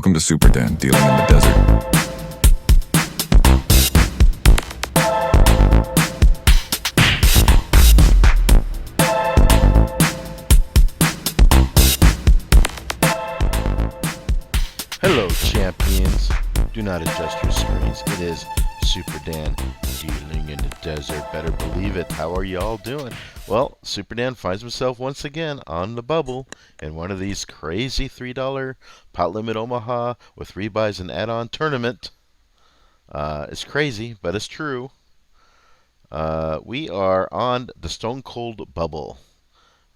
Welcome to Superdan, dealing in the desert. Hello, champions. Do not adjust your screens. It is Superdan dealing in the desert. Better believe it. How are y'all doing? Well, Superdan finds himself once again on the bubble in one of these crazy $3 Pot-Limit Omaha with rebuys and add-on tournament. It's crazy, but it's true. We are on the Stone Cold Bubble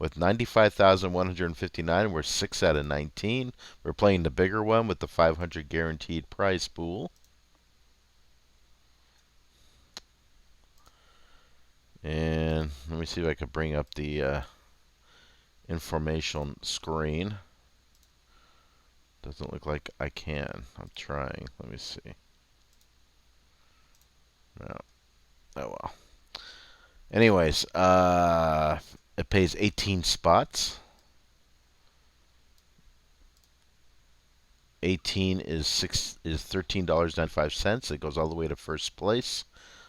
with 95,159. We're 6 out of 19. We're playing the bigger one with the 500 guaranteed prize pool. And let me see if I can bring up the information screen. Doesn't look like I can. I'm trying. Let me see. No. Oh well. Anyways, it pays 18 spots. 18 is $13.95. It goes all the way to first place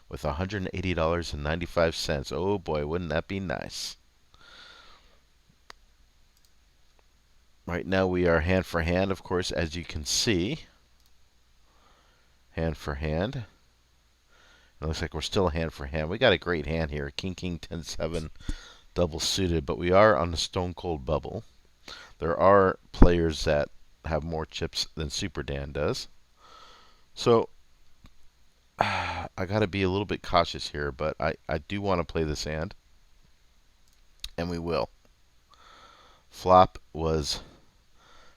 with $180.95. Oh boy, wouldn't that be nice? Right now we are hand for hand, of course, as you can see. Hand for hand. It looks like we're still hand for hand. We got a great hand here. King, King, 10-7, double suited. But we are on the Stone Cold Bubble. There are players that have more chips than Superdan does. So I got to be a little bit cautious here, but I do want to play this hand. And we will. Flop was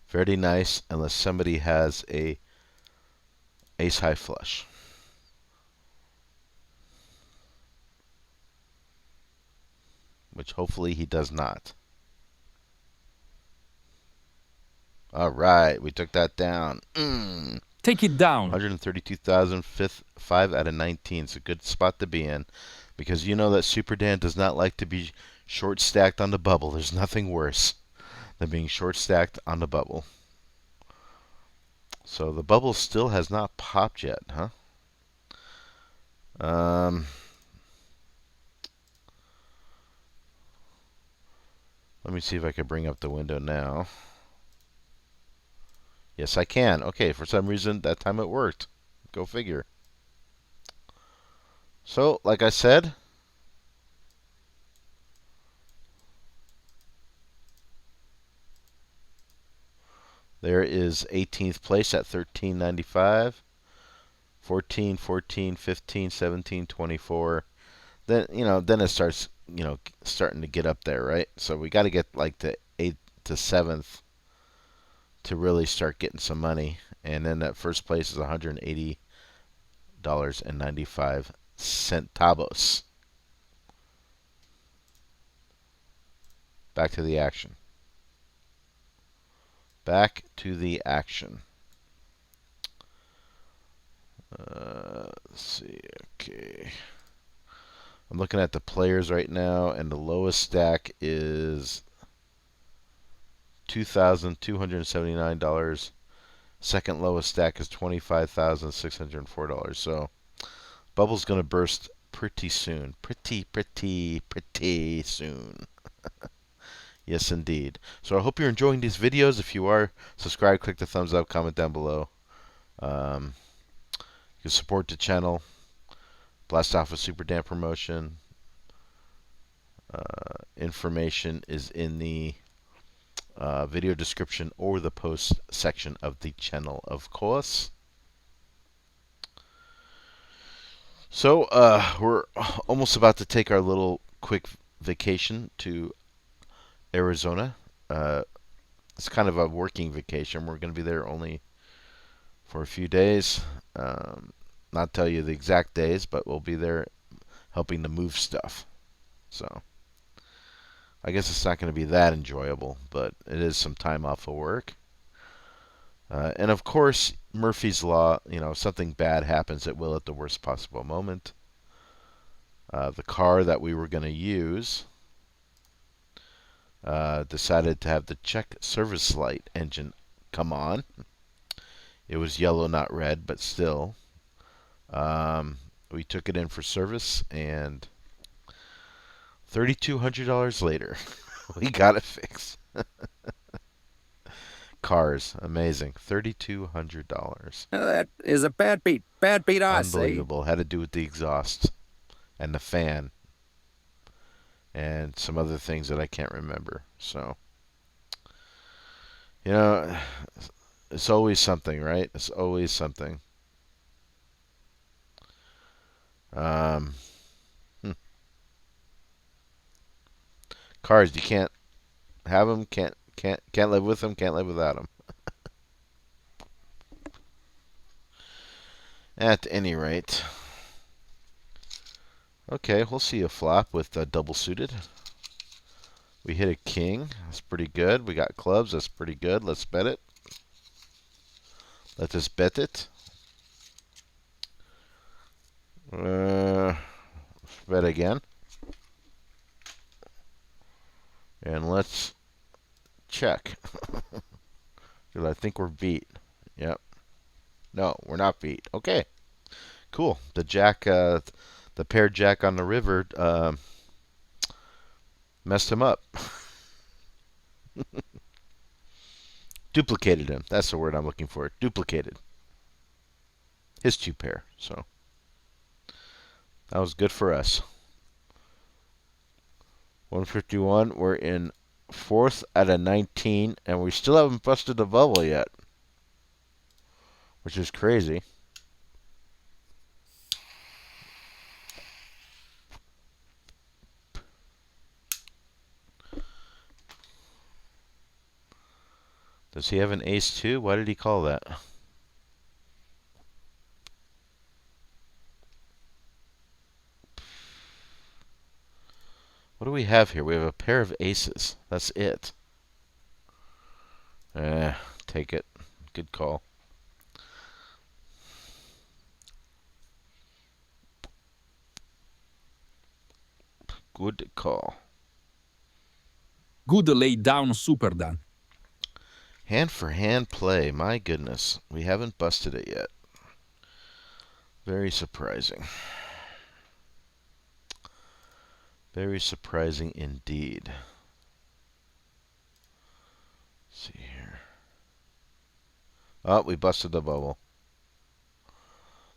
very nice unless somebody has a ace high flush. Which hopefully he does not. All right, we took that down. Take it down. 132,000, 5 out of 19. It's a good spot to be in because you know that Superdan does not like to be short stacked on the bubble. There's nothing worse than being short stacked on the bubble. So the bubble still has not popped yet, huh? Let me see if I can bring up the window now. Yes, I can. Okay, for some reason, that time it worked. Go figure. So, like I said, there is 18th place at $13.95. 14, 14, 15, 17, 24. Then, then it starts, starting to get up there, right? So we got to get like to 8th to 7th to really start getting some money. And then that first place is $180.95. Back to the action. Back to the action. Let's see. Okay. I'm looking at the players right now, and the lowest stack is $2,279. Second lowest stack is $25,604. So, bubble's going to burst pretty soon. Pretty soon. Yes, indeed. So I hope you're enjoying these videos. If you are, subscribe, click the thumbs up, comment down below. You can support the channel. Blast off a Superdan promotion. Information is in the video description or the post section of the channel, of course. So we're almost about to take our little quick vacation to Arizona. It's kind of a working vacation. We're going to be there only for a few days. Not tell you the exact days, but we'll be there helping to move stuff. So I guess it's not going to be that enjoyable, but it is some time off of work. And of course, Murphy's Law, if something bad happens, it will at the worst possible moment. The car that we were going to use decided to have the check service light engine come on. It was yellow, not red, but still. We took it in for service, and $3,200 later, we got it fixed. Cars, amazing. $3,200. That is a bad beat. Bad beat, I say. Unbelievable. Had to do with the exhaust and the fan and some other things that I can't remember. So, you know, it's always something, right? It's always something. Cars, you can't have them, can't live with them, can't live without them. At any rate, okay, we'll see a flop with double suited. We hit a king. That's pretty good. We got clubs. That's pretty good. Let's bet it. Let us bet it. Bet again. And let's check. Because I think we're beat. Yep. No, we're not beat. Okay. Cool. The jack, the paired jack on the river messed him up. Duplicated him. That's the word I'm looking for. Duplicated. His two pair. So that was good for us. 151. We're in 4th out of 19, and we still haven't busted the bubble yet, which is crazy. Does he have an ace too? Why did he call that? What do we have here? We have a pair of aces. That's it. Take it. Good call. Good call. Good laid down, Superdan. Hand for hand play. My goodness. We haven't busted it yet. Very surprising. Very surprising indeed. Let's see here. Oh, we busted the bubble.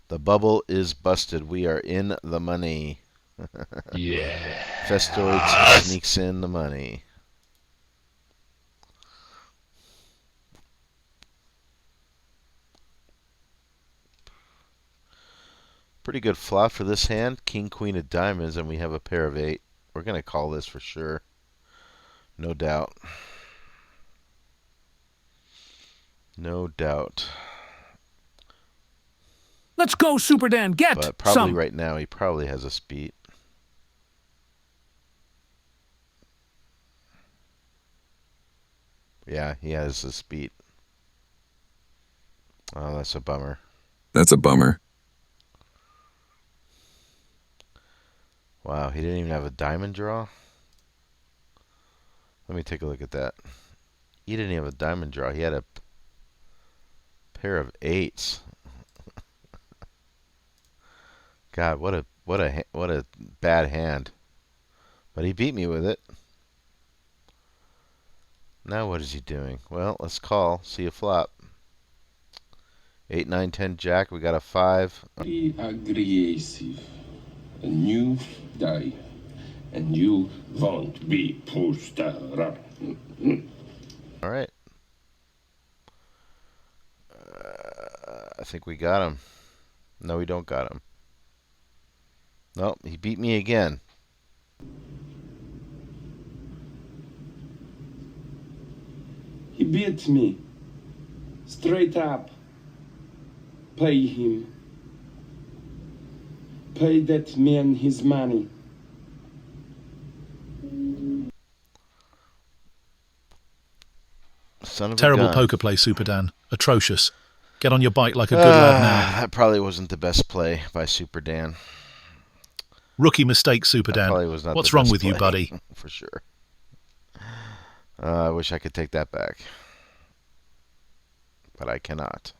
The bubble is busted. We are in the money. Yeah. Festoid sneaks in the money. Pretty good flop for this hand. King, queen of diamonds, and we have a pair of 8. We're going to call this for sure. No doubt. No doubt. Let's go, Superdan. Get But probably some. right now he probably has a beat. Yeah, he has a beat. Oh, that's a bummer. That's a bummer. Wow, he didn't even have a diamond draw? Let me take a look at that. He didn't have a diamond draw. He had a pair of 8s. God, what a bad hand. But he beat me with it. Now what is he doing? Well, let's call. See a flop. 8, 9, 10 jack. We got a 5. Be aggressive. And you die. And you won't be pushed around. All right. I think we got him. No, we don't got him. No, he beat me again. He beat me. Straight up. Pay him. Pay that man his money. Son of Terrible a gun. poker play, Superdan. Atrocious. Get on your bike like a good lad now. That probably wasn't the best play by Superdan. Rookie mistake, That probably Superdan. was not What's the wrong best with you, play, buddy? For sure. I wish I could take that back. But I cannot.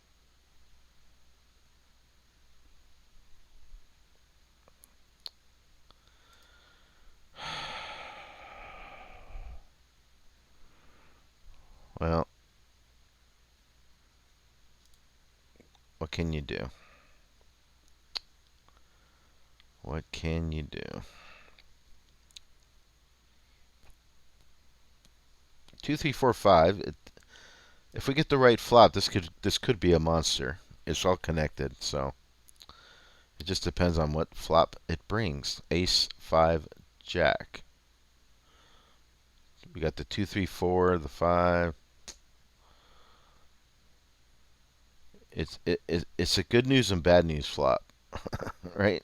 What can you do? What can you do? 2, 3, 4, 5. If we get the right flop, this could be a monster. It's all connected, so it just depends on what flop it brings. Ace, 5, Jack. We got the 2, 3, 4, the 5. It's a good news and bad news flop, right?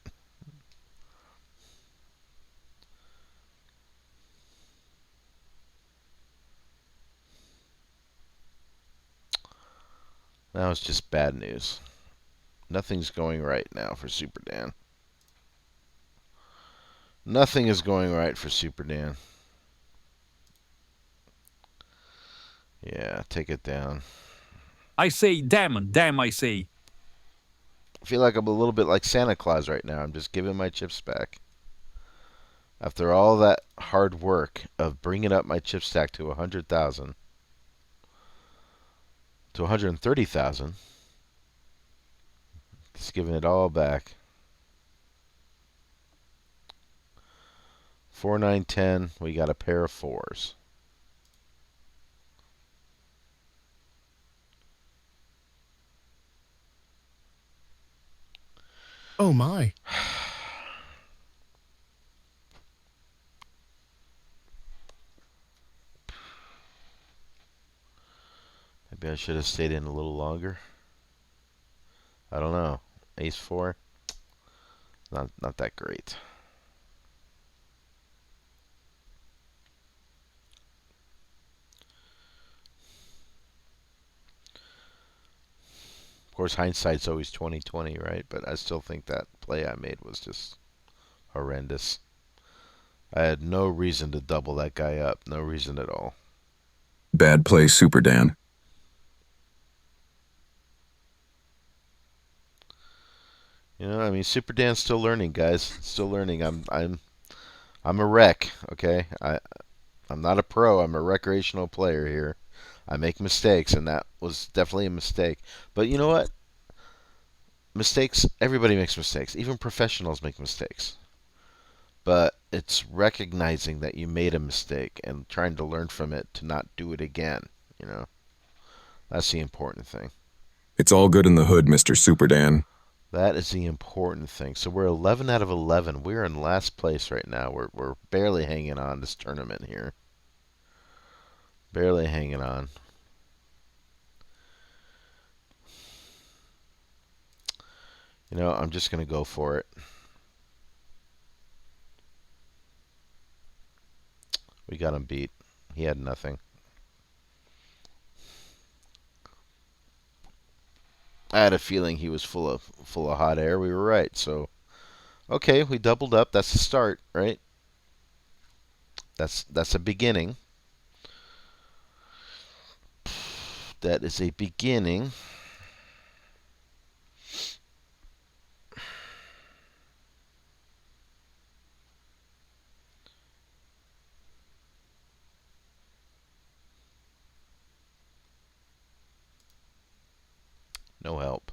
Now it's just bad news. Nothing's going right now for Superdan. Nothing is going right for Superdan. Yeah, take it down. I say, damn, I say. I feel like I'm a little bit like Santa Claus right now. I'm just giving my chips back. After all that hard work of bringing up my chip stack to 100,000, to 130,000, just giving it all back. 4, 9, 10. We got a pair of 4s. Oh my. Maybe I should have stayed in a little longer. I don't know. Ace 4. Not that great. Of course, hindsight's always 20/20, right? But I still think that play I made was just horrendous. I had no reason to double that guy up. No reason at all. Bad play, Superdan. You know, I mean, Superdan's still learning, guys. Still learning. I'm a wreck. Okay, I'm not a pro. I'm a recreational player here. I make mistakes, and that was definitely a mistake. But you know what? Mistakes. Everybody makes mistakes. Even professionals make mistakes. But it's recognizing that you made a mistake and trying to learn from it to not do it again. You know, that's the important thing. It's all good in the hood, Mr. Superdan. That is the important thing. So we're 11 out of 11. We're in last place right now. We're barely hanging on this tournament here. Barely hanging on. You know, I'm just going to go for it. We got him beat. He had nothing. I had a feeling he was full of hot air. We were right. So, okay, we doubled up. That's the start, right? That's a beginning. That is a beginning. No help.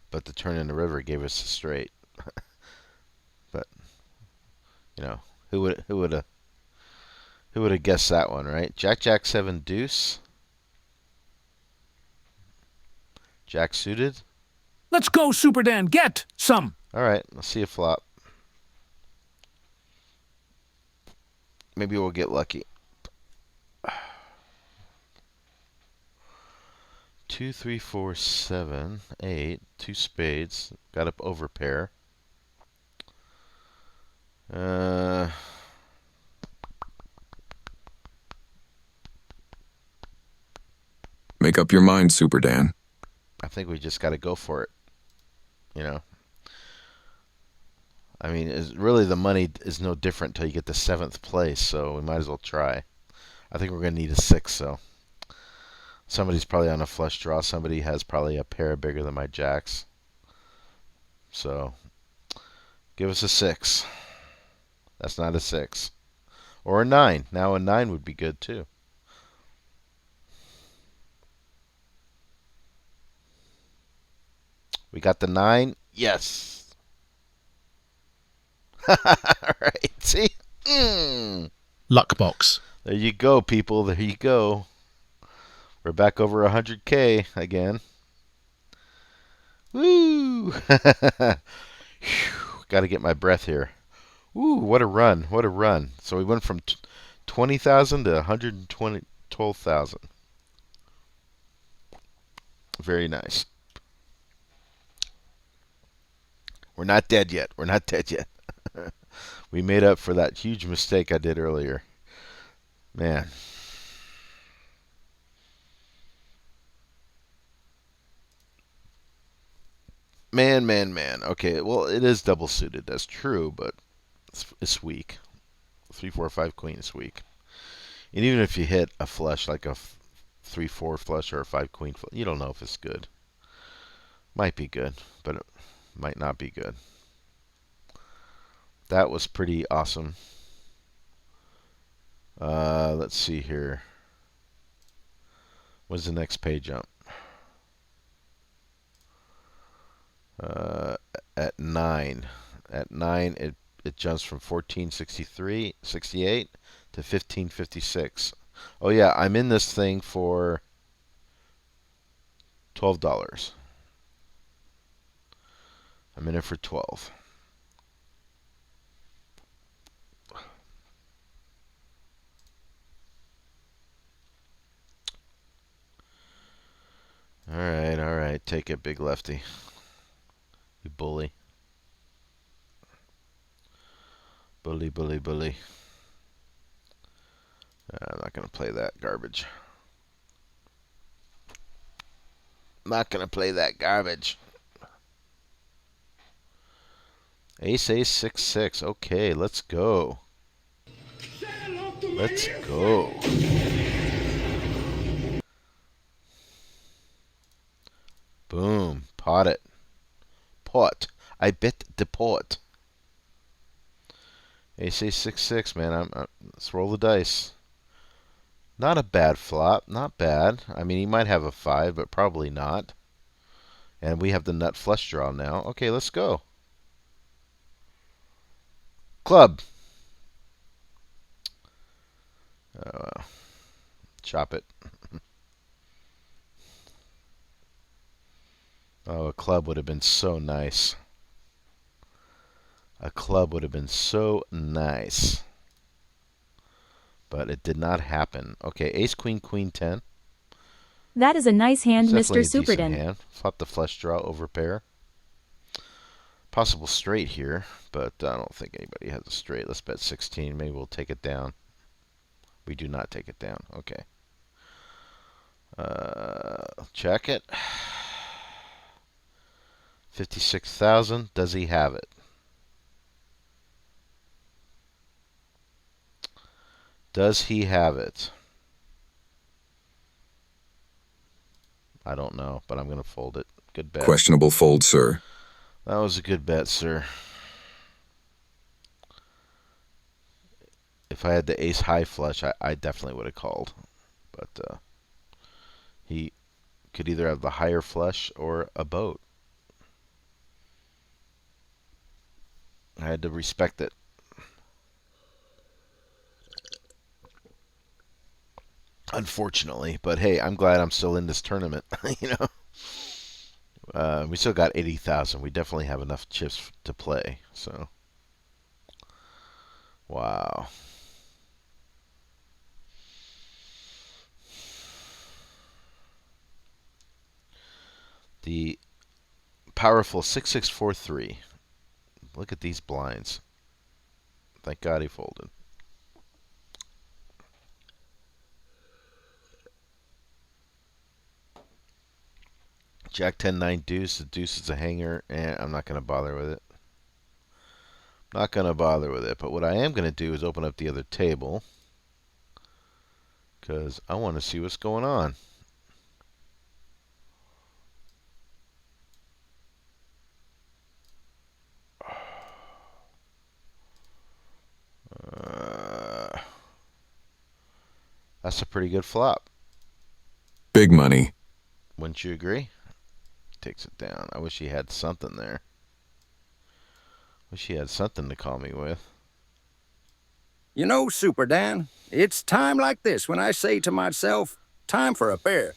But the turn in the river gave us a straight. But you know, who would have guessed that one, right? Jack, Jack, 7, deuce. Jack suited. Let's go, Superdan. Get some. All right, let's see a flop. Maybe we'll get lucky. 2, 3, 4, 7, 8. 2 spades. Got up over pair. Make up your mind, Superdan. I think we just got to go for it. You know. I mean, really the money is no different until you get to 7th place, so we might as well try. I think we're going to need a 6, so. Somebody's probably on a flush draw. Somebody has probably a pair bigger than my jacks. So, give us a 6. That's not a 6. Or a 9. Now a 9 would be good too. We got the 9. Yes. All right. See? Luck box. There you go, people. There you go. We're back over 100K again. Woo! Got to get my breath here. Ooh, what a run. What a run. So we went from 20,000 to 112,000. Very nice. We're not dead yet. We're not dead yet. We made up for that huge mistake I did earlier. Man. Man. Okay, well, it is double suited. That's true, but it's weak. 3, 4, 5 queen is weak. And even if you hit a flush, like a 3, 4 flush or a 5 queen flush, you don't know if it's good. Might be good, but it might not be good. That was pretty awesome. Let's see here. What's the next pay jump? At 9. At 9, it jumps from 14.68 to 15.56. Oh yeah, I'm in this thing for $12. I'm in it for 12. All right, take it, big lefty. You bully. Bully. I'm not going to play that garbage. Not going to play that garbage. Ace 6-6. Okay, let's go. Let's go. Boom. Pot it. Pot. I bet the pot. Ace 6-6, man. Let's roll the dice. Not a bad flop. Not bad. I mean, he might have a 5, but probably not. And we have the nut flush draw now. Okay, let's go. Club. Chop it. Oh, a club would have been so nice. A club would have been so nice. But it did not happen. Okay, ace, queen, queen, 10. That is a nice hand, It's Mr. definitely a decent Superdan. hand. Flop the flush draw over pair. Possible straight here, but I don't think anybody has a straight. Let's bet 16. Maybe we'll take it down. We do not take it down. Okay. Check it. 56,000. Does he have it? Does he have it? I don't know, but I'm going to fold it. Good bet. Questionable fold, sir. That was a good bet, sir. If I had the ace high flush, I definitely would have called. But he could either have the higher flush or a boat. I had to respect it. Unfortunately, but hey, I'm glad I'm still in this tournament. You know, we still got 80,000. We definitely have enough chips to play. So, wow. The powerful 6643. Look at these blinds. Thank God he folded. Jack 10 9 deuce. The deuce is a hanger, and I'm not going to bother with it. Not going to bother with it. But what I am going to do is open up the other table, because I want to see what's going on. That's a pretty good flop. Big money. Wouldn't you agree? takes it down. I wish he had something there. Wish he had something to call me with. You know, Superdan, it's time like this when I say to myself, time for a bear.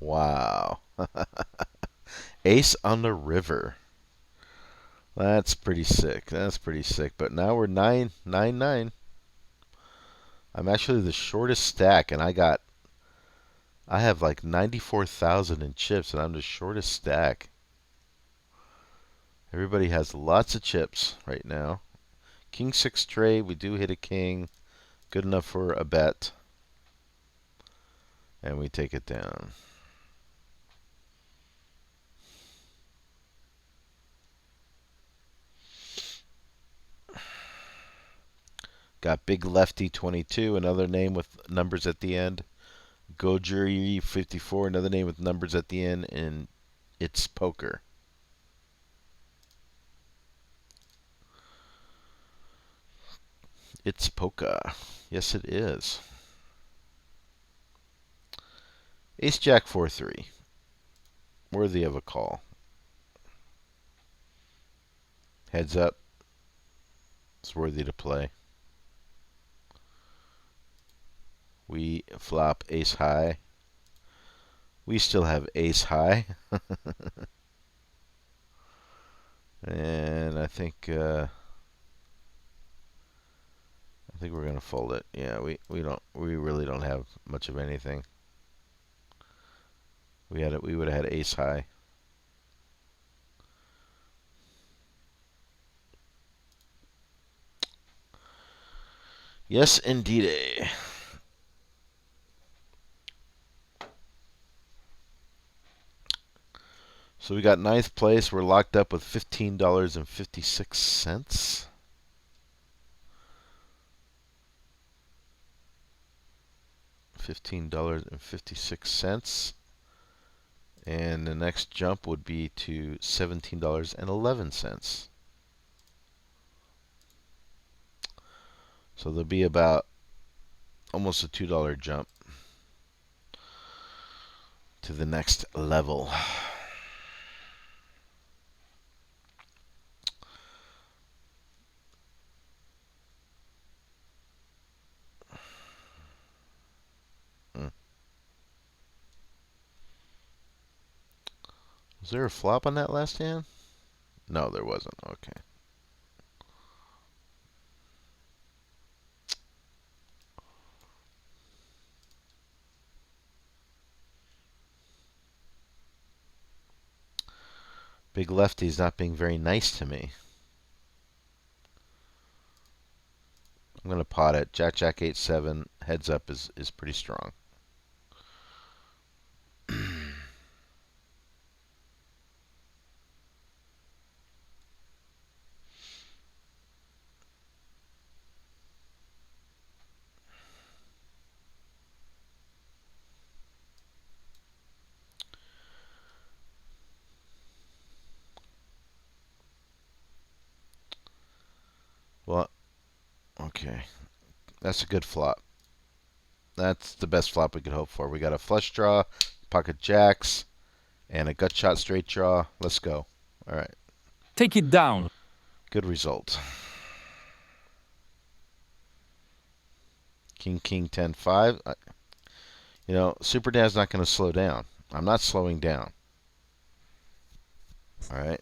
Wow. Ace on the river. That's pretty sick. That's pretty sick. But now we're 9-9-9. I'm actually the shortest stack, and I have like 94,000 in chips, and I'm the shortest stack. Everybody has lots of chips right now. King 6 trade. We do hit a king. Good enough for a bet. And we take it down. Got Big Lefty 22, another name with numbers at the end. Gojiri 54, another name with numbers at the end, and it's poker. It's poker. Yes, it is. Ace Jack 4-3. Worthy of a call. Heads up. It's worthy to play. We flop ace high. We still have ace high. And I think we're gonna fold it. Yeah, we really don't have much of anything. We would have had ace high. Yes, indeed. So we got ninth place. We're locked up with $15.56. $15.56. And the next jump would be to $17.11. So there'll be about almost a $2 jump to the next level. Was there a flop on that last hand? No, there wasn't. Okay. Big Lefty's not being very nice to me. I'm going to pot it. Jack, Jack, 8-7. Heads up is pretty strong. Well, okay. That's a good flop. That's the best flop we could hope for. We got a flush draw, pocket jacks, and a gut shot straight draw. Let's go. All right. Take it down. Good result. King, King, 10-5. You know, Superdan's not going to slow down. I'm not slowing down. All right.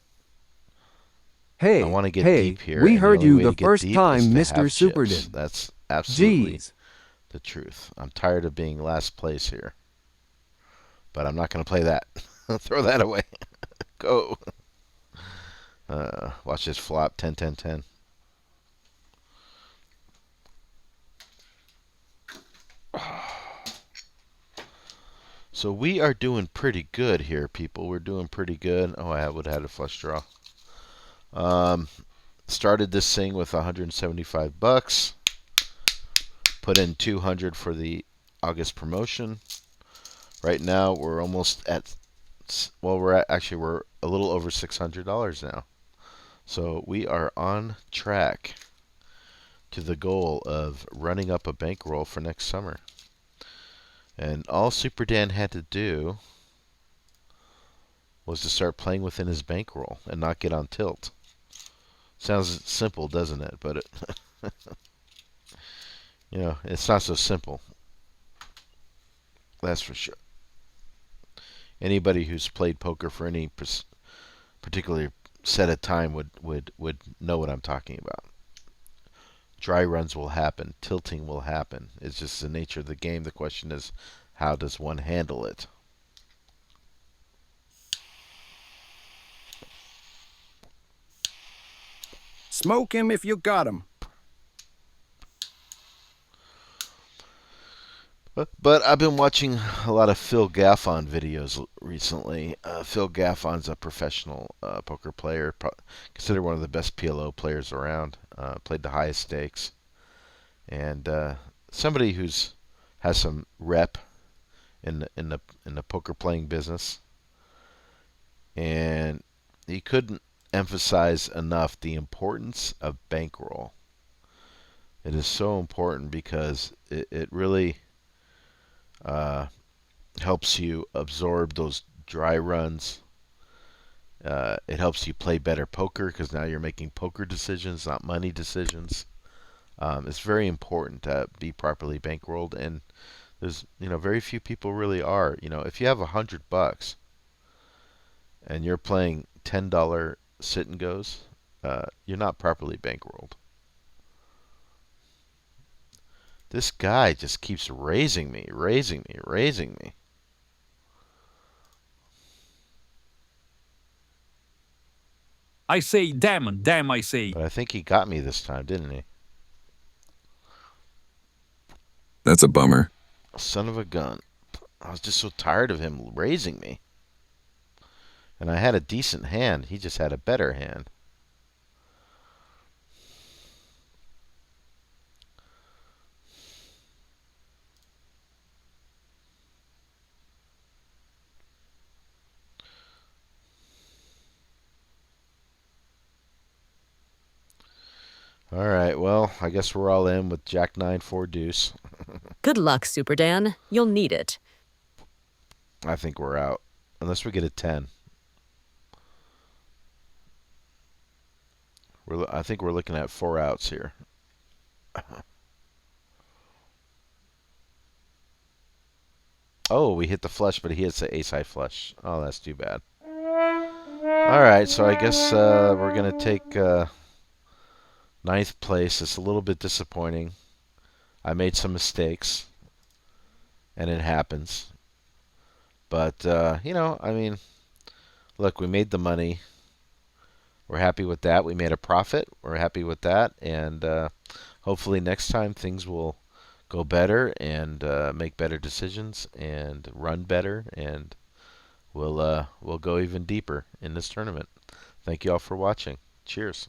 Hey, I want to get hey, deep here. we and heard only you way the to get first deep time, is to Mr. have chips. Superdan. That's absolutely Jeez. the truth. I'm tired of being last place here. But I'm not going to play that. Throw that away. Go. Watch this flop. 10-10-10. So we are doing pretty good here, people. We're doing pretty good. Oh, I would have had a flush draw. Started this thing with $175. Put in 200 for the August promotion. Right now, we're almost at, well, we're a little over $600 now. So we are on track to the goal of running up a bankroll for next summer. And all Superdan had to do was to start playing within his bankroll and not get on tilt. Sounds simple, doesn't it? But it it's not so simple. That's for sure. Anybody who's played poker for any particular set of time would know what I'm talking about. Dry runs will happen. Tilting will happen. It's just the nature of the game. The question is, how does one handle it? Smoke him if you got him. But I've been watching a lot of Phil Gaffon videos recently. Phil Gaffon's a professional poker player, considered one of the best PLO players around. Played the highest stakes, and somebody who's has some rep in the poker playing business. And he couldn't emphasize enough the importance of bankroll. It is so important because it really helps you absorb those dry runs. It helps you play better poker because now you're making poker decisions, not money decisions. It's very important to be properly bankrolled, and there's very few people really are. If you have $100 and you're playing $10 sit and goes, you're not properly bankrolled. This guy just keeps raising me. I say damn and damn I say. But I think he got me this time, didn't he? That's a bummer. Son of a gun. I was just so tired of him raising me. And I had a decent hand. He just had a better hand. All right, well, I guess we're all in with Jack 9 4 deuce. Good luck, Superdan. You'll need it. I think we're out. Unless we get a 10. I think we're looking at 4 outs here. Oh, we hit the flush, but he hits the ace-high flush. Oh, that's too bad. All right, so I guess we're going to take 9th place. It's a little bit disappointing. I made some mistakes, and it happens. But, I mean, look, we made the money. We're happy with that. We made a profit. We're happy with that. And hopefully next time things will go better and make better decisions and run better. And we'll go even deeper in this tournament. Thank you all for watching. Cheers.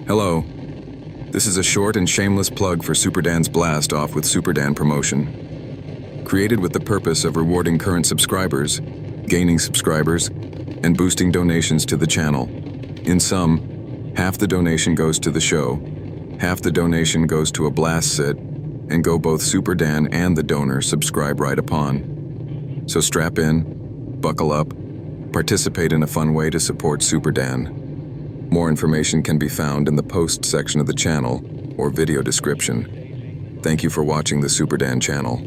Hello. This is a short and shameless plug for Superdan's Blast Off with Superdan promotion. Created with the purpose of rewarding current subscribers, gaining subscribers, and boosting donations to the channel. In sum, half the donation goes to the show, half the donation goes to a blast sit, and go both Superdan and the donor subscribe right upon. So strap in, buckle up, participate in a fun way to support Superdan. More information can be found in the post section of the channel or video description. Thank you for watching the Superdan channel.